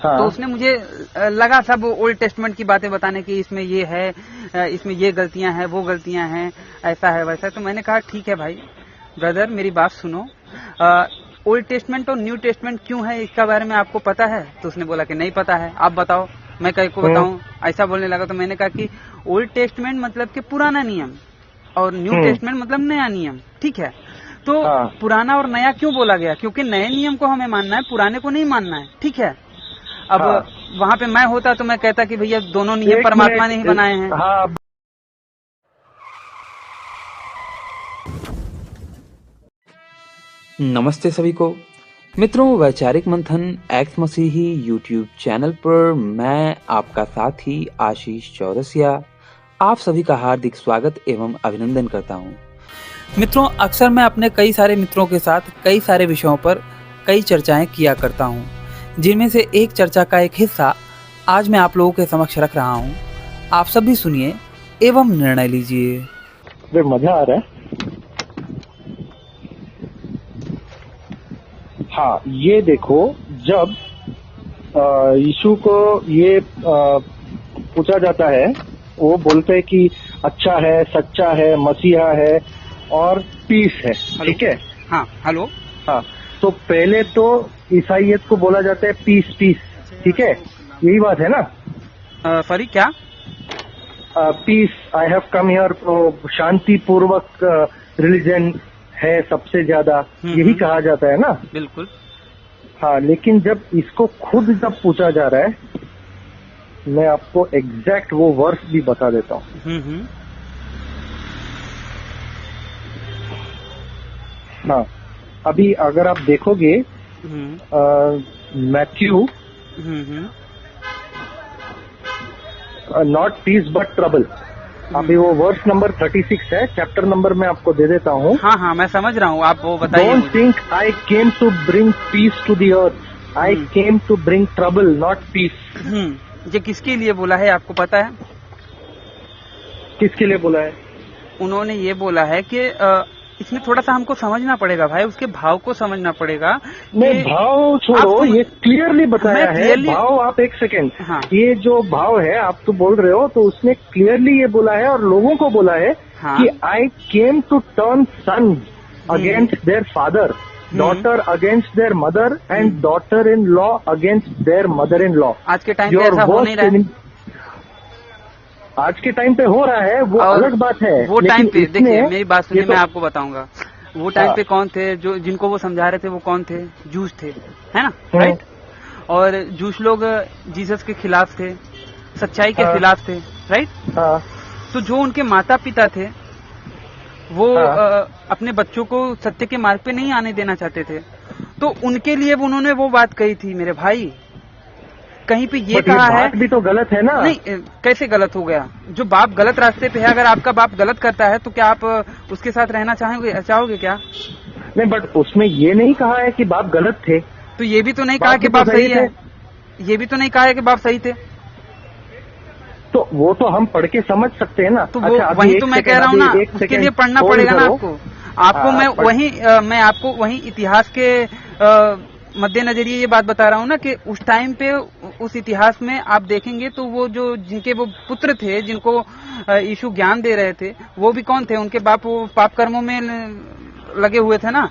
हाँ। तो उसने मुझे लगा सब ओल्ड टेस्टमेंट की बातें बताने की, इसमें ये है, इसमें ये गलतियां हैं, वो गलतियां हैं, ऐसा है वैसा। तो मैंने कहा ठीक है भाई ब्रदर मेरी बात सुनो, ओल्ड टेस्टमेंट और न्यू टेस्टमेंट क्यों है इसका बारे में आपको पता है? तो उसने बोला कि नहीं पता है, आप बताओ। मैं कहीं को बताऊं, ऐसा बोलने लगा। तो मैंने कहा कि ओल्ड टेस्टमेंट मतलब कि पुराना नियम और न्यू टेस्टमेंट मतलब नया नियम, ठीक है। तो पुराना और नया क्यों बोला गया? क्योंकि नए नियम को हमें मानना है, पुराने को नहीं मानना है, ठीक है। अब वहाँ पे मैं होता तो मैं कहता कि भैया दोनों नियम परमात्मा ने ही बनाए हैं। हाँ। नमस्ते सभी को मित्रों, वैचारिक मंथन एक्स मसीही यूट्यूब चैनल पर मैं आपका साथी आशीष चौरसिया आप सभी का हार्दिक स्वागत एवं अभिनंदन करता हूं। मित्रों, अक्सर मैं अपने कई सारे मित्रों के साथ कई सारे विषयों पर कई चर्चाएं किया करता हूं, जिनमें से एक चर्चा का एक हिस्सा आज मैं आप लोगों के समक्ष रख रहा हूं। आप सभी सुनिए एवं निर्णय लीजिए। मजा आ रहा है। हाँ, ये देखो, जब यीशु को ये पूछा जाता है, वो बोलते हैं कि अच्छा है, सच्चा है, मसीहा है और पीस है, ठीक है। हाँ, हेलो। हाँ, तो पहले तो ईसाइयत को बोला जाता है पीस पीस, ठीक है, यही बात है ना? सॉरी क्या? Peace, I have come here. तो शांति पूर्वक रिलीजन है सबसे ज्यादा, यही कहा जाता है ना? बिल्कुल। हाँ, लेकिन जब इसको खुद जब पूछा जा रहा है, मैं आपको एग्जैक्ट वो वर्स भी बता देता हूँ। हाँ, अभी अगर आप देखोगे Matthew, not peace but trouble, अभी वो वर्स नंबर 36 है, चैप्टर नंबर मैं आपको दे देता हूँ। हाँ, मैं समझ रहा हूँ, आप वो बताइए। Don't think I came to bring peace to the earth, I came to bring trouble not peace. ये किसके लिए बोला है आपको पता है? किसके लिए बोला है? उन्होंने ये बोला है कि इसमें थोड़ा सा हमको समझना पड़ेगा भाई, उसके भाव को समझना पड़ेगा। नहीं, भाव छोड़ो, ये क्लियरली बताया है। भाव, आप एक सेकेंड, हाँ। ये जो भाव है आप तो बोल रहे हो, तो उसने क्लियरली ये बोला है और लोगों को बोला है कि I came to turn son against their father, daughter against their mother and daughter in law against their mother in law. आज के टाइम पे ऐसा हो नहीं रहा है। आज के टाइम पे हो रहा है, वो अलग बात है। वो टाइम पे देखिए, मेरी बात सुनिए, मैं आपको बताऊंगा। वो टाइम पे कौन थे जो जिनको वो समझा रहे थे? वो कौन थे? जूस थे, है ना? राइट। और जूस लोग जीसस के खिलाफ थे, सच्चाई के खिलाफ थे, राइट। तो जो उनके माता पिता थे वो अपने बच्चों को सत्य के मार्ग पे नहीं आने देना चाहते थे, तो उनके लिए उन्होंने वो बात कही थी। मेरे भाई, कहीं पे ये कहा है भी तो गलत है ना? नहीं, कैसे गलत हो गया? जो बाप गलत रास्ते पे है, अगर आपका बाप गलत करता है तो क्या आप उसके साथ रहना चाहोगे क्या? नहीं, बट उसमें ये नहीं कहा है कि बाप गलत थे। तो ये भी तो नहीं कहा कि बाप सही है। ये भी तो नहीं कहा है कि बाप सही थे। तो वो तो हम पढ़ के समझ सकते हैं ना। तो वो वही तो मैं कह रहा हूँ ना, उसके लिए पढ़ना पड़ेगा ना आपको। मैं आपको वही इतिहास के मद्देनजरिए ये बात बता रहा हूँ ना कि उस टाइम पे, उस इतिहास में आप देखेंगे तो वो जो जिनके वो पुत्र थे, जिनको यीशु ज्ञान दे रहे थे, वो भी कौन थे? उनके बाप वो पाप कर्मों में लगे हुए थे ना।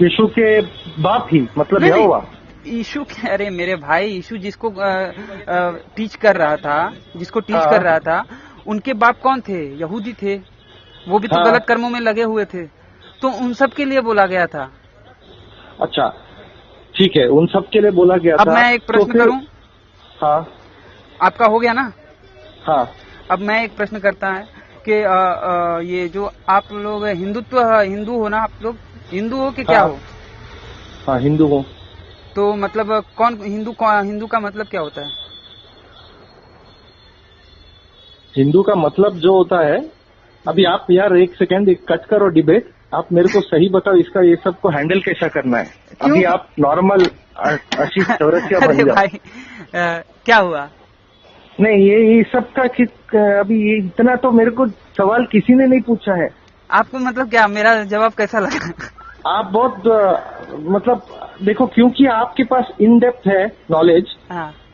यीशु के बाप ही मतलब यहोवा। यीशु के, अरे मेरे भाई, यीशु जिसको टीच कर रहा था, उनके बाप कौन थे? यहूदी थे। वो भी तो गलत कर्मों में लगे हुए थे। तो उन सब के लिए बोला गया था। अच्छा, ठीक है, उन सब के लिए बोला गया था। अब मैं एक प्रश्न करूं? हाँ, आपका हो गया ना? हाँ। अब मैं एक प्रश्न करता है कि ये जो आप लोग हिंदू हो ना? आप लोग हिंदू हो कि क्या हो? हाँ, हिंदू हो। तो मतलब हिंदू का मतलब क्या होता है? हिंदू का मतलब जो होता है, अभी आप यार एक सेकेंड, एक कट करो डिबेट, आप मेरे को सही बताओ इसका, ये सब को हैंडल कैसा करना है। अभी आप नॉर्मल आशीष चौरसिया बन जाओ। भाई, क्या हुआ? नहीं, ये सब का अभी ये इतना तो मेरे को सवाल किसी ने नहीं पूछा है। आपको मतलब क्या मेरा जवाब कैसा लगा? आप बहुत मतलब देखो, क्योंकि आपके पास इन डेप्थ है नॉलेज,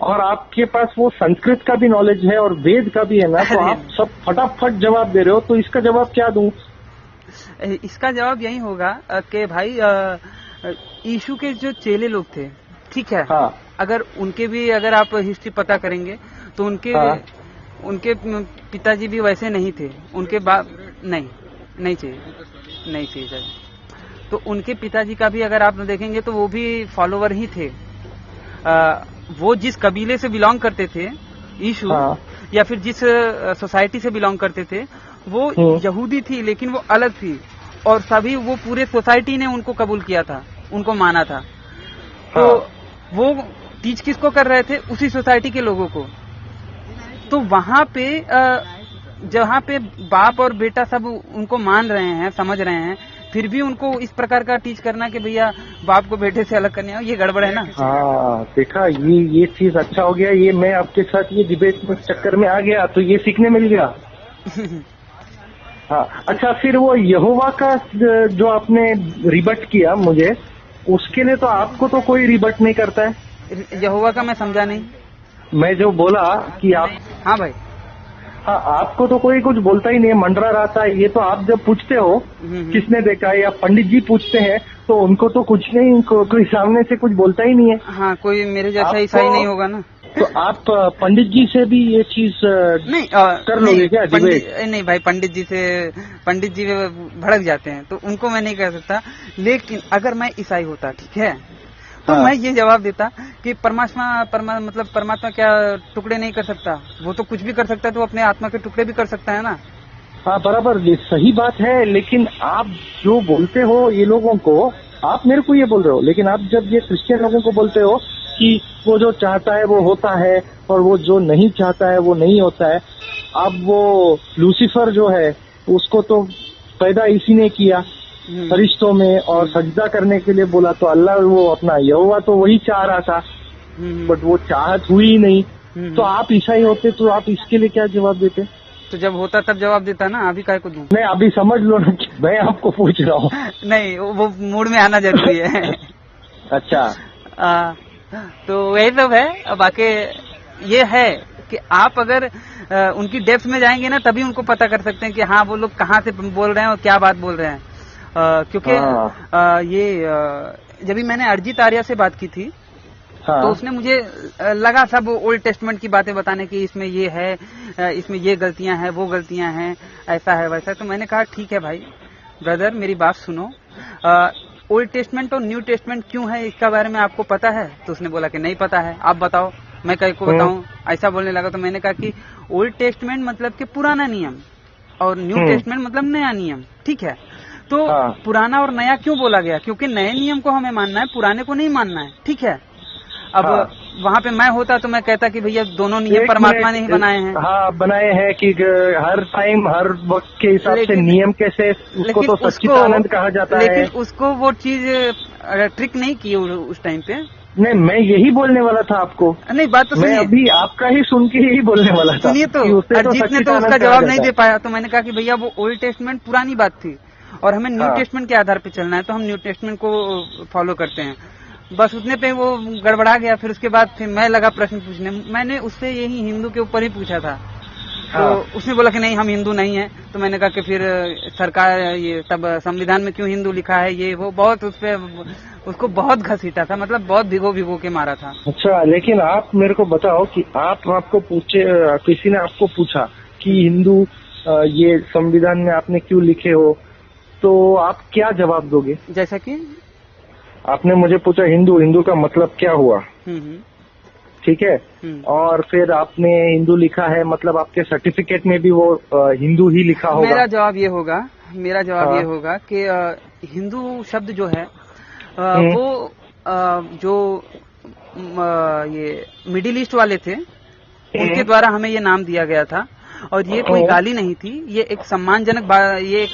और आपके पास वो संस्कृत का भी नॉलेज है और वेद का भी है ना, तो आप सब फटाफट जवाब दे रहे हो, तो इसका जवाब क्या दूं? इसका जवाब यही होगा कि भाई यीशु के जो चेले लोग थे, ठीक है, हाँ। अगर उनके भी अगर आप हिस्ट्री पता करेंगे तो उनके पिताजी भी वैसे नहीं थे, उनके बाप नहीं चाहिए। तो उनके पिताजी का भी अगर आप देखेंगे तो वो भी फॉलोवर ही थे। वो जिस कबीले से बिलोंग करते थे यीशु, या फिर जिस सोसाइटी से बिलोंग करते थे, वो यहूदी थी, लेकिन वो अलग थी, और सभी वो पूरे सोसाइटी ने उनको कबूल किया था, उनको माना था। तो वो टीच किसको कर रहे थे? उसी सोसाइटी के लोगों को। तो वहां पे जहां पे बाप और बेटा सब उनको मान रहे हैं, समझ रहे हैं, फिर भी उनको इस प्रकार का टीच करना कि भैया बाप को बेटे से अलग करने, ये गड़बड़ है ना। हाँ, देखा, ये चीज अच्छा हो गया, ये मैं आपके साथ ये डिबेट में चक्कर में आ गया तो ये सीखने मिल गया। हाँ, अच्छा, फिर वो यहोवा का जो आपने रिबट किया मुझे, उसके लिए तो आपको तो कोई रिबट नहीं करता है। यहोवा का मैं समझा नहीं। मैं जो बोला कि आप, हाँ भाई, हाँ, आपको तो कोई कुछ बोलता ही नहीं, मंडरा रहता है। ये तो आप जब पूछते हो किसने देखा है, या पंडित जी पूछते हैं, तो उनको तो कुछ नहीं, कोई सामने से कुछ बोलता ही नहीं है। हाँ, कोई मेरे जैसा ईसाई नहीं होगा ना। तो आप पंडित जी से भी ये चीज नहीं कर लोगे क्या? नहीं भाई, पंडित जी भड़क जाते हैं, तो उनको मैं नहीं कह सकता। लेकिन अगर मैं ईसाई होता, ठीक है, तो मैं ये जवाब देता कि परमात्मा क्या टुकड़े नहीं कर सकता? वो तो कुछ भी कर सकता है, तो अपने आत्मा के टुकड़े भी कर सकता है ना। हाँ, बराबर, ये सही बात है। लेकिन आप जो बोलते हो ये लोगों को, आप मेरे को ये बोल रहे हो, लेकिन आप जब ये क्रिश्चियन लोगों को बोलते हो कि वो जो चाहता है वो होता है, और वो जो नहीं चाहता है वो नहीं होता है। अब वो लूसीफर जो है, उसको तो पैदा इसी ने किया फरिश्तों में, और सजदा करने के लिए बोला, तो अल्लाह वो अपना यहोवा तो वही चाह रहा था, बट वो चाहत हुई ही नहीं। तो आप ईसाई होते तो आप इसके लिए क्या जवाब देते? तो जब होता तब जवाब देता ना, अभी काय को दूं? नहीं, अभी समझ लो ना, मैं आपको पूछ रहा हूँ। नहीं, वो मूड में आना जरूरी है। अच्छा, तो वही सब है। अब बाकी ये है कि आप अगर उनकी डेप्थ में जाएंगे ना, तभी उनको पता कर सकते हैं कि हाँ, वो लोग कहाँ से बोल रहे हैं और क्या बात बोल रहे हैं। क्योंकि जब भी मैंने अरजीत आर्या से बात की थी, तो उसने मुझे लगा सब ओल्ड टेस्टमेंट की बातें बताने की, इसमें ये है, इसमें ये गलतियां हैं, वो गलतियां हैं, ऐसा है वैसा। तो मैंने कहा ठीक है भाई ब्रदर, मेरी बात सुनो, ओल्ड टेस्टमेंट और न्यू टेस्टमेंट क्यों है, इसका बारे में आपको पता है? तो उसने बोला कि नहीं पता है, आप बताओ। मैं कहीं को बताऊं, ऐसा बोलने लगा। तो मैंने कहा कि ओल्ड टेस्टमेंट मतलब कि पुराना नियम, और न्यू टेस्टमेंट मतलब नया नियम, ठीक है। तो पुराना और नया क्यों बोला गया? क्योंकि नए नियम को हमें मानना है, पुराने को नहीं मानना है, ठीक है। अब वहाँ पे मैं होता तो मैं कहता कि भैया दोनों नियम परमात्मा ने ही बनाए हैं। हाँ, बनाए हैं कि हर टाइम हर वक्त के हिसाब से नियम कैसे, उसको तो सच्चिदानंद कहा जाता है। लेकिन उसको वो चीज ट्रिक नहीं की उस टाइम पे। नहीं, मैं यही बोलने वाला था आपको। नहीं, बात तो मैं अभी आपका ही सुन के यही बोलने वाला था। सुनिए, तो अरजीत ने तो उसका जवाब नहीं दे पाया। तो मैंने कहा कि भैया वो ओल्ड टेस्टमेंट पुरानी बात थी, और हमें न्यू टेस्टमेंट के आधार पे चलना है, तो हम न्यू टेस्टमेंट को फॉलो करते हैं। बस उतने पे वो गड़बड़ा गया। फिर उसके बाद फिर मैं लगा प्रश्न पूछने। मैंने उससे यही हिंदू के ऊपर ही पूछा था। तो उसने बोला कि नहीं, हम हिंदू नहीं हैं। तो मैंने कहा कि फिर सरकार ये तब संविधान में क्यों हिंदू लिखा है, ये वो बहुत उसको बहुत घसीटा था, मतलब बहुत भिगो के मारा था। अच्छा, लेकिन आप मेरे को बताओ कि आपको पूछे, किसी ने आपको पूछा कि हिंदू ये संविधान में आपने क्यों लिखे हो, तो आप क्या जवाब दोगे? जैसा कि आपने मुझे पूछा हिंदू का मतलब क्या हुआ, ठीक है, और फिर आपने हिंदू लिखा है, मतलब आपके सर्टिफिकेट में भी वो हिंदू ही लिखा होगा। मेरा जवाब ये होगा कि हिंदू शब्द जो है वो जो ये मिडिल ईस्ट वाले थे, उनके द्वारा हमें ये नाम दिया गया था, और ये कोई गाली नहीं थी, ये एक सम्मानजनक, ये एक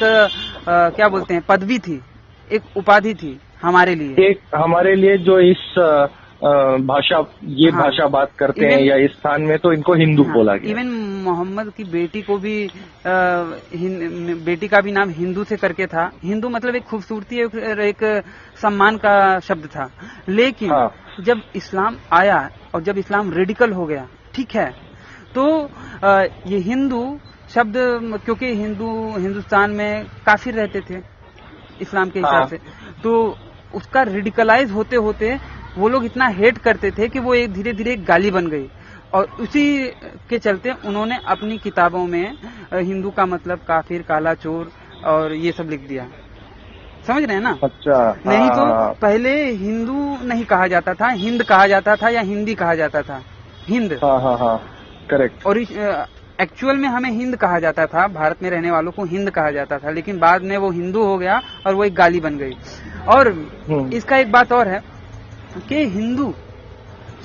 क्या बोलते हैं, पदवी थी, एक उपाधि थी हमारे लिए। हमारे लिए जो इस भाषा भाषा बात करते हैं या इस स्थान में, तो इनको हिंदू बोला गया। इवन मोहम्मद की बेटी को भी बेटी का भी नाम हिंदू से करके था। हिंदू मतलब एक खूबसूरती और एक सम्मान का शब्द था। लेकिन जब इस्लाम आया और जब इस्लाम रेडिकल हो गया, ठीक है, तो ये हिंदू शब्द, क्योंकि हिंदुस्तान में काफिर रहते थे इस्लाम के हिसाब से, तो उसका रेडिकलाइज होते होते वो लोग इतना हेट करते थे कि वो एक धीरे धीरे गाली बन गई। और उसी के चलते उन्होंने अपनी किताबों में हिंदू का मतलब काफिर, काला चोर और ये सब लिख दिया। समझ रहे हैं ना? अच्छा। नहीं तो पहले हिंदू नहीं कहा जाता था, हिंद कहा जाता था या हिंदी कहा जाता था, हिंद। करेक्ट। और एक्चुअल में हमें हिंद कहा जाता था, भारत में रहने वालों को हिंद कहा जाता था, लेकिन बाद में वो हिंदू हो गया और वो एक गाली बन गई। और इसका एक बात और है कि हिंदू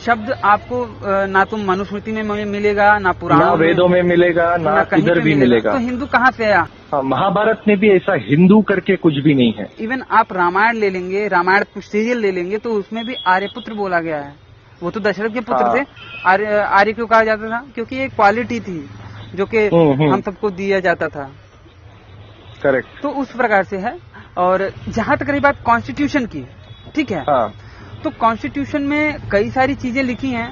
शब्द आपको ना तो मनुस्मृति में मिलेगा, ना पुराणों, ना वेदों में मिलेगा, ना किधर भी मिलेगा। तो हिंदू कहाँ से आया? महाभारत में भी ऐसा हिंदू करके कुछ भी नहीं है। इवन आप रामायण ले लेंगे, रामायण सीरियल ले लेंगे, तो उसमें भी आर्यपुत्र बोला गया है। वो तो दशरथ के पुत्र थे। आर्य क्यों कहा जाता था? क्योंकि एक क्वालिटी थी जो कि हम सबको दिया जाता था। करेक्ट। तो उस प्रकार से है। और जहाँ तक रही बात कॉन्स्टिट्यूशन की, ठीक है, तो कॉन्स्टिट्यूशन में कई सारी चीजें लिखी हैं,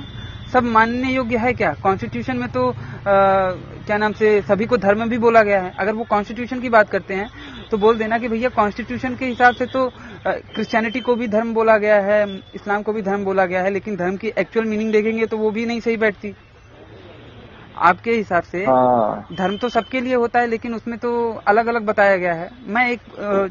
सब मानने योग्य है क्या? कॉन्स्टिट्यूशन में तो क्या नाम से सभी को धर्म भी बोला गया है। अगर वो कॉन्स्टिट्यूशन की बात करते हैं तो बोल देना कि भैया कॉन्स्टिट्यूशन के हिसाब से तो क्रिश्चियनिटी को भी धर्म बोला गया है, इस्लाम को भी धर्म बोला गया है, लेकिन धर्म की एक्चुअल मीनिंग देखेंगे तो वो भी नहीं सही बैठती। आपके हिसाब से धर्म तो सबके लिए होता है, लेकिन उसमें तो अलग अलग बताया गया है। मैं एक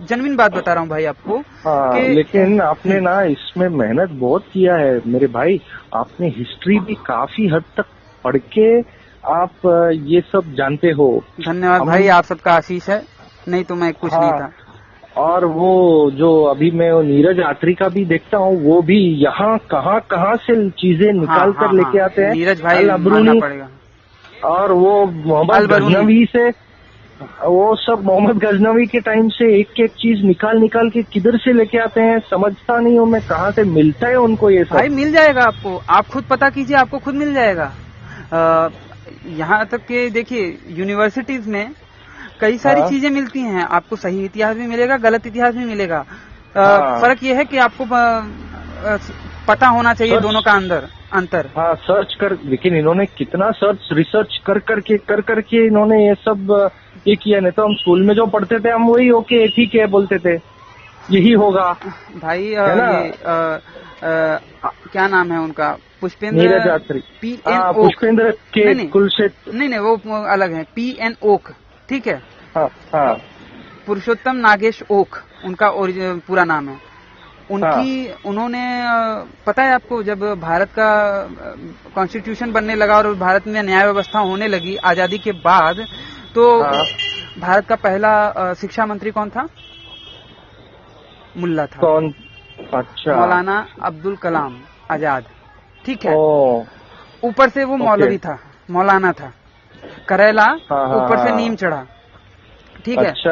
जेन्युइन बात बता रहा हूँ भाई आपको कि लेकिन आपने ना इसमें मेहनत बहुत किया है मेरे भाई। आपने हिस्ट्री भी काफी हद तक पढ़ के आप ये सब जानते हो। धन्यवाद भाई, आप सबका आशीष है, नहीं तो मैं कुछ नहीं था। और वो जो अभी मैं नीरज यात्री का भी देखता हूँ, वो भी यहाँ कहाँ से चीजें निकाल कर लेके आते हैं। नीरज भाई मानना पड़ेगा। और वो मोहम्मद गजनवी से, वो सब मोहम्मद गजनवी के टाइम से एक एक चीज निकाल के किधर से लेके आते हैं, समझता नहीं हूँ मैं, कहाँ से मिलता है उनको ये सब। भाई मिल जाएगा आपको, आप खुद पता कीजिए, आपको खुद मिल जाएगा। यहाँ तक कि देखिए यूनिवर्सिटीज में कई सारी चीजें मिलती हैं, आपको सही इतिहास भी मिलेगा, गलत इतिहास भी मिलेगा। फर्क ये है कि आपको पता होना चाहिए दोनों का अंतर। सर्च कर, लेकिन इन्होंने कितना रिसर्च कर करके इन्होंने ये सब ये किया। नहीं तो हम स्कूल में जो पढ़ते थे हम वही ओके ठीक है बोलते थे, यही होगा भाई। ये क्या नाम है उनका? पुष्पेंद्र नीरज यात्री। पुष्पेंद्र के कुल से नहीं, वो अलग है। PN ओक, ठीक है। पुरुषोत्तम नागेश ओक उनका पूरा नाम है। उन्होंने पता है आपको, जब भारत का कॉन्स्टिट्यूशन बनने लगा और भारत में न्याय व्यवस्था होने लगी आजादी के बाद, तो भारत का पहला शिक्षा मंत्री कौन था? मुल्ला था। कौन? अच्छा, मौलाना अब्दुल कलाम आजाद, ठीक है। ऊपर से वो मौलवी था, मौलाना था, करेला ऊपर से नीम चढ़ा, ठीक है। अच्छा।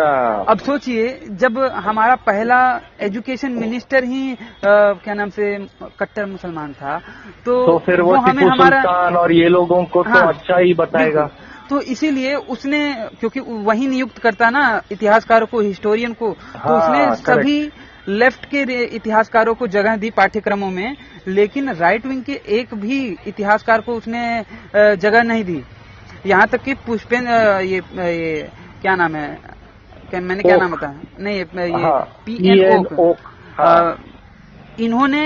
अब सोचिए जब हमारा पहला एजुकेशन मिनिस्टर ही क्या नाम से कट्टर मुसलमान था, तो फिर वो हमें हमारा और ये लोगों को तो अच्छा ही बताएगा। तो इसीलिए उसने, क्योंकि वही नियुक्त करता ना इतिहासकारों को, हिस्टोरियन को, तो उसने सभी लेफ्ट के इतिहासकारों को जगह दी पाठ्यक्रमों में, लेकिन राइट विंग के एक भी इतिहासकार को उसने जगह नहीं दी। यहाँ तक कि पुष्पेंद्र ये क्या नाम है, मैंने क्या नाम बताया? नहीं, ये PN ओक। इन्होंने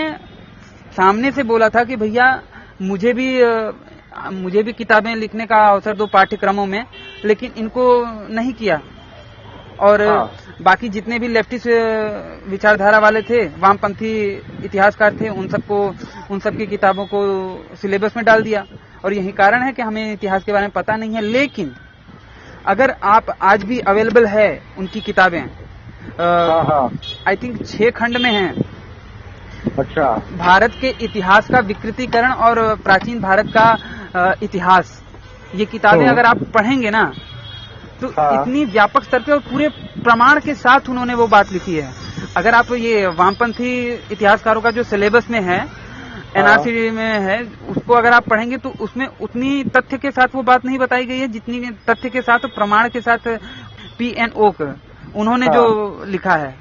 सामने से बोला था कि भैया मुझे भी किताबें लिखने का अवसर दो पाठ्यक्रमों में, लेकिन इनको नहीं किया। और बाकी जितने भी लेफ्टिस्ट विचारधारा वाले थे, वामपंथी इतिहासकार थे, उन सबकी किताबों को सिलेबस में डाल दिया। और यही कारण है कि हमें इतिहास के बारे में पता नहीं है। लेकिन अगर आप आज भी अवेलेबल है उनकी किताबें, आई थिंक 6 खंड में हैं। अच्छा। भारत के इतिहास का विकृतीकरण और प्राचीन भारत का इतिहास, ये किताबें अगर आप पढ़ेंगे ना, तो इतनी व्यापक स्तर पे और पूरे प्रमाण के साथ उन्होंने वो बात लिखी है। अगर आप ये वामपंथी इतिहासकारों का जो सिलेबस में है, एनआरसी में है, उसको अगर आप पढ़ेंगे तो उसमें उतनी तथ्य के साथ वो बात नहीं बताई गई है जितनी तथ्य के साथ प्रमाण के साथ PNO उन्होंने जो लिखा है।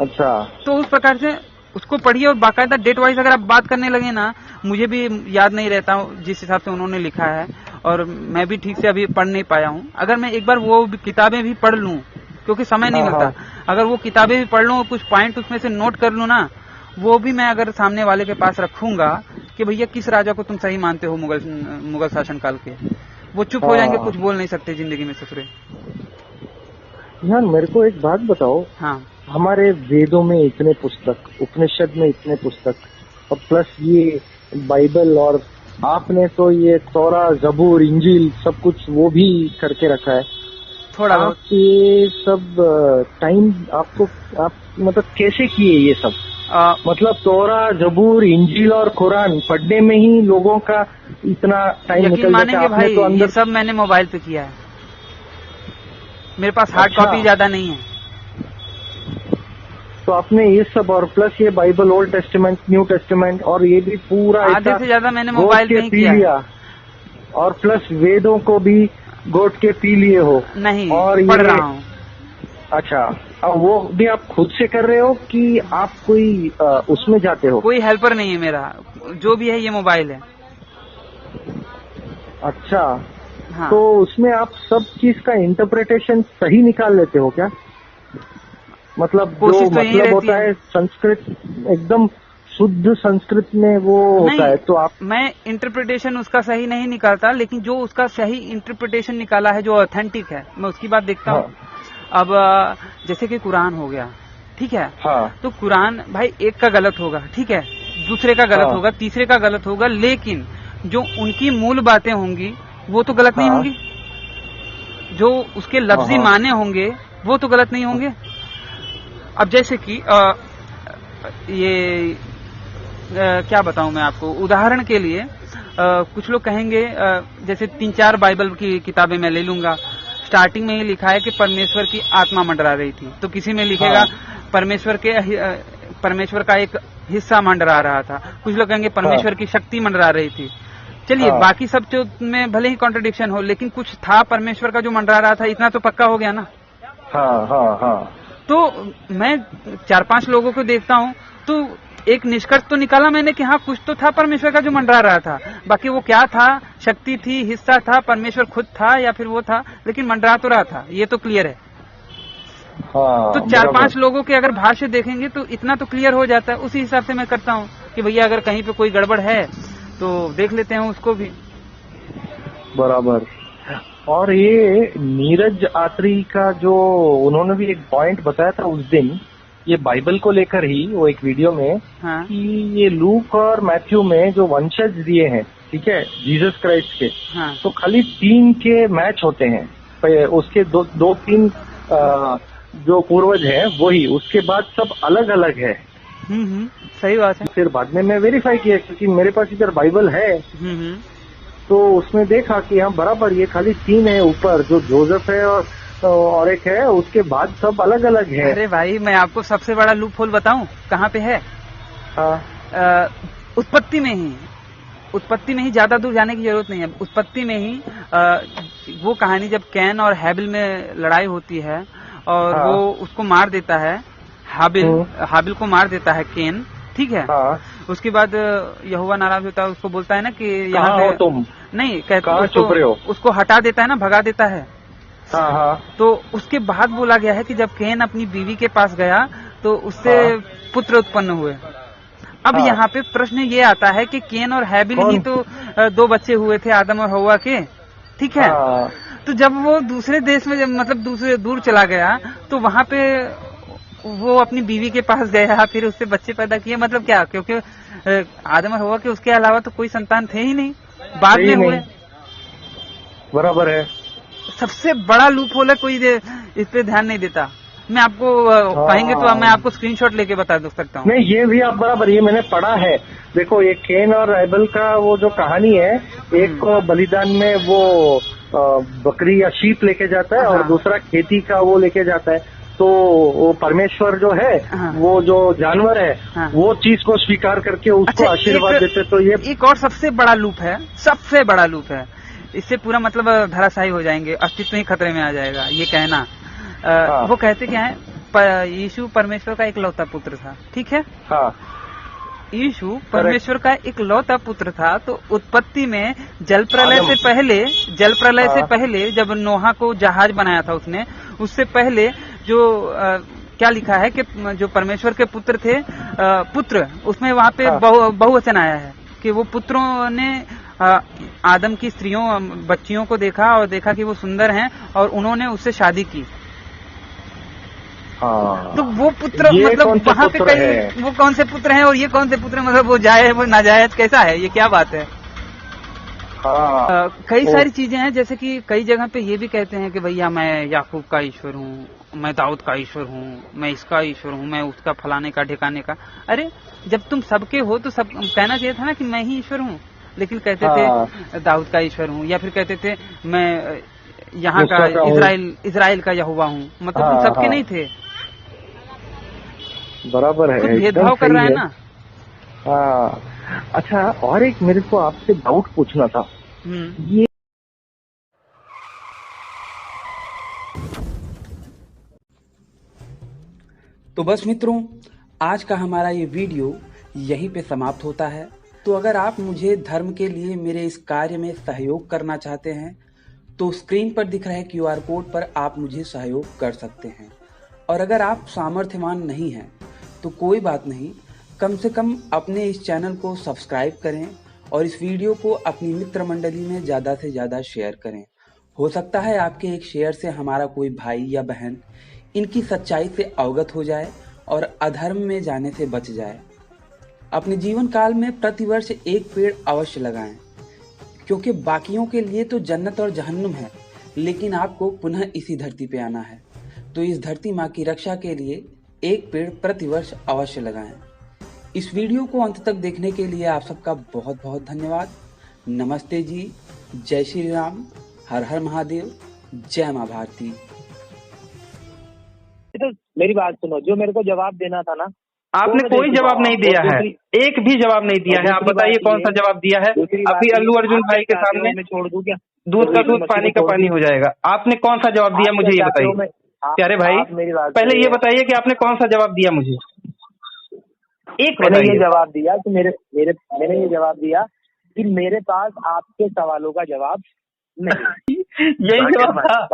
अच्छा, तो उस प्रकार से उसको पढ़िए और बाकायदा डेट वाइज अगर आप बात करने लगे ना, मुझे भी याद नहीं रहता जिस हिसाब से उन्होंने लिखा है, और मैं भी ठीक से अभी पढ़ नहीं पाया हूँ। अगर मैं एक बार वो किताबें भी पढ़ लूँ, क्योंकि समय नहीं मिलता, अगर वो किताबें भी पढ़ लूँ और कुछ पॉइंट उसमें से नोट कर लूँ ना, वो भी मैं अगर सामने वाले के पास रखूंगा कि भैया किस राजा को तुम सही मानते हो मुगल शासन काल के, वो चुप हो जाएंगे, कुछ बोल नहीं सकते जिंदगी में ससुरे। यार मेरे को एक बात बताओ। हाँ, हमारे वेदों में इतने पुस्तक, उपनिषद में इतने पुस्तक, और प्लस ये बाइबल, और आपने तो ये तौरा, जबूर, इंजील सब कुछ वो भी करके रखा है। थोड़ा आप ये सब टाइम आपको आप मतलब कैसे किए ये सब? मतलब तौरा, जबूर, इंजील और कुरान पढ़ने में ही लोगों का इतना टाइम निकल जाता है। भाई, तो अंदर ये सब मैंने मोबाइल पे किया है, मेरे पास हार्ड कॉपी ज्यादा नहीं है। तो आपने ये सब, और प्लस ये Bible, old testament, new testament, और ये भी पूरा आधे से ज्यादा मैंने मोबाइल पे ही किया है। और प्लस वेदों को भी गोट के पी लिए हो? नहीं, और पढ़ रहा हूँ। अच्छा, अब वो भी आप खुद से कर रहे हो कि आप कोई उसमें जाते हो? कोई हेल्पर नहीं है मेरा, जो भी है ये मोबाइल है। अच्छा, हाँ। तो उसमें आप सब चीज का इंटरप्रिटेशन सही निकाल लेते हो क्या? मतलब जो मतलब होता है संस्कृत एकदम शुद्ध संस्कृत में वो होता है, तो आप? मैं इंटरप्रिटेशन उसका सही नहीं निकालता, लेकिन जो उसका सही इंटरप्रिटेशन निकाला है, जो ऑथेंटिक है, मैं उसकी बात देखता हूँ। अब जैसे कि कुरान हो गया, ठीक है? हाँ। तो कुरान भाई एक का गलत होगा, ठीक है, दूसरे का गलत होगा, तीसरे का गलत होगा, लेकिन जो उनकी मूल बातें होंगी वो तो गलत नहीं होंगी, जो उसके लफ्जी माने होंगे वो तो गलत नहीं होंगे। अब जैसे कि ये क्या बताऊं मैं आपको, उदाहरण के लिए कुछ लोग कहेंगे, जैसे 3-4 बाइबल की किताबें मैं ले लूंगा, स्टार्टिंग में ही लिखा है कि परमेश्वर की आत्मा मंडरा रही थी, तो किसी में लिखेगा परमेश्वर का एक हिस्सा मंडरा रहा था, कुछ लोग कहेंगे परमेश्वर की शक्ति मंडरा रही थी। चलिए, बाकी सब जो में भले ही कॉन्ट्रडिक्शन हो, लेकिन कुछ था परमेश्वर का जो मंडरा रहा था, इतना तो पक्का हो गया ना। हाँ। तो मैं 4-5 लोगों को देखता हूँ, तो एक निष्कर्ष तो निकाला मैंने कि हाँ, कुछ तो था परमेश्वर का जो मंडरा रहा था, बाकी वो क्या था, शक्ति थी, हिस्सा था, परमेश्वर खुद था या फिर वो था, लेकिन मंडरा तो रहा था, ये तो क्लियर है। हाँ, तो 4-5 लोगों के अगर भाष्य देखेंगे तो इतना तो क्लियर हो जाता है। उसी हिसाब से मैं करता हूँ कि भैया अगर कहीं पे कोई गड़बड़ है तो देख लेते हैं उसको भी। बराबर। और ये नीरज आत्री का जो उन्होंने भी एक पॉइंट बताया था उस दिन, ये बाइबल को लेकर ही, वो एक वीडियो में, हाँ। कि ये लूक और मैथ्यू में जो वंशज दिए हैं, ठीक है, जीसस क्राइस्ट के, हाँ। तो खाली 3 के मैच होते हैं, उसके 2-3 जो पूर्वज हैं वही, उसके बाद सब अलग अलग है। सही बात है। फिर बाद में मैं वेरीफाई किया, क्योंकि मेरे पास इधर बाइबल है, तो उसमें देखा कि हाँ बराबर, ये खाली 3 है ऊपर, जो जोसेफ है और एक है, उसके बाद सब अलग अलग है। अरे भाई, मैं आपको सबसे बड़ा लूप होल बताऊं कहाँ पे है? हाँ। उत्पत्ति में ही ज्यादा दूर जाने की जरूरत नहीं है। उत्पत्ति में ही वो कहानी जब कैन और हैबिल में लड़ाई होती है और हाँ। वो उसको मार देता है, हाबिल को मार देता है केन, ठीक है? हाँ। उसके बाद यहोवा नाराज होता है, उसको बोलता है ना कि यहाँ पे तुम नहीं, कहते उसको हटा देता है ना, भगा देता है। हाँ। तो उसके बाद बोला गया है कि जब केन अपनी बीवी के पास गया तो उससे पुत्र उत्पन्न हुए। अब यहाँ पे प्रश्न ये आता है कि केन और हैबिल ही तो 2 बच्चे हुए थे, आदम और हव्वा के, ठीक है? तो जब वो दूसरे देश में, मतलब दूसरे दूर चला गया, तो वहाँ पे वो अपनी बीवी के पास गया, फिर उससे बच्चे पैदा किए। मतलब क्या, क्योंकि आदम और हव्वा के उसके अलावा तो कोई संतान थे ही नहीं, बाद में हुए। बराबर है। सबसे बड़ा लूप होल है, कोई इस पे ध्यान नहीं देता। मैं आपको कहेंगे तो मैं आपको स्क्रीनशॉट लेके बता सकता हूँ। नहीं, ये भी आप बराबर, ये मैंने पढ़ा है। देखो, ये केन और हैबिल का वो जो कहानी है, एक को बलिदान में वो बकरी या शीप लेके जाता है, और दूसरा खेती का वो लेके जाता है। तो वो परमेश्वर जो है, वो जो जानवर है, वो चीज को स्वीकार करके उसको आशीर्वाद देते। तो ये एक और सबसे बड़ा लूप है, सबसे बड़ा लूप है। इससे पूरा मतलब धराशायी हो जाएंगे, अस्तित्व ही खतरे में आ जाएगा ये कहना। वो कहते क्या है, यीशु परमेश्वर का एक लौता पुत्र था, ठीक है। यीशु परमेश्वर का एक लौता पुत्र था। तो उत्पत्ति में जल प्रलय से पहले जब नोहा को जहाज बनाया था उसने, उससे पहले जो क्या लिखा है कि जो परमेश्वर के पुत्र थे, पुत्र, उसमें वहाँ पे बहुवचन आया है कि वो पुत्रों ने आदम की स्त्रियों बच्चियों को देखा और देखा कि वो सुंदर हैं और उन्होंने उससे शादी की। तो वो पुत्र मतलब वहाँ पे कई वो कौन से पुत्र हैं और ये कौन से पुत्र, मतलब वो जायज वो नाजायज कैसा है, ये क्या बात है। कई सारी चीजें हैं, जैसे कि कई जगह पे ये भी कहते हैं कि भैया मैं याकूब का ईश्वर हूँ, मैं दाऊद का ईश्वर हूँ, मैं इसका ईश्वर हूँ, मैं उसका फलाने का ढिकाने का। अरे जब तुम सबके हो तो सब कहना चाहिए था ना कि मैं ही ईश्वर हूँ, लेकिन कहते थे दाऊद का ईश्वर हूँ, या फिर कहते थे मैं यहाँ का इजराइल का यहोवा हूँ, मतलब तुम सबके नहीं थे। बराबर है, भेदभाव कर रहा है ना। अच्छा, और एक मेरे को आपसे डाउट पूछना था। ये तो बस मित्रों, आज का हमारा ये वीडियो यहीं पे समाप्त होता है। तो अगर आप मुझे धर्म के लिए मेरे इस कार्य में सहयोग करना चाहते हैं तो स्क्रीन पर दिख रहे QR कोड पर आप मुझे सहयोग कर सकते हैं। और अगर आप सामर्थ्यवान नहीं हैं तो कोई बात नहीं, कम से कम अपने इस चैनल को सब्सक्राइब करें और इस वीडियो को अपनी मित्र मंडली में ज़्यादा से ज़्यादा शेयर करें। हो सकता है आपके एक शेयर से हमारा कोई भाई या बहन इनकी सच्चाई से अवगत हो जाए और अधर्म में जाने से बच जाए। अपने जीवन काल में प्रतिवर्ष एक पेड़ अवश्य लगाएं, क्योंकि बाकियों के लिए तो जन्नत और जहन्नुम है, लेकिन आपको पुनः इसी धरती पे आना है। तो इस धरती माँ की रक्षा के लिए एक पेड़ प्रतिवर्ष अवश्य लगाएं। इस वीडियो को अंत तक देखने के लिए आप सबका बहुत बहुत धन्यवाद। नमस्ते जी, जय श्री राम, हर हर महादेव, जय माँ भारती। तो मेरी बात सुनो, जो मेरे को जवाब देना था ना, आपने कोई जवाब नहीं दिया है, एक भी जवाब नहीं दिया है। आप बताइए कौन सा जवाब दिया है। अभी अल्लू अर्जुन भाई के सामने मैं छोड़ दूं क्या? दूध का दूध पानी का पानी हो जाएगा। आपने कौन सा जवाब दिया मुझे ये बताइए प्यारे भाई। पहले ये बताइए कि आपने कौन सा जवाब दिया मुझे, एक मैंने ये जवाब दिया कि मैंने ये जवाब दिया कि मेरे पास आपके सवालों का जवाब नहीं। यही जवाब था।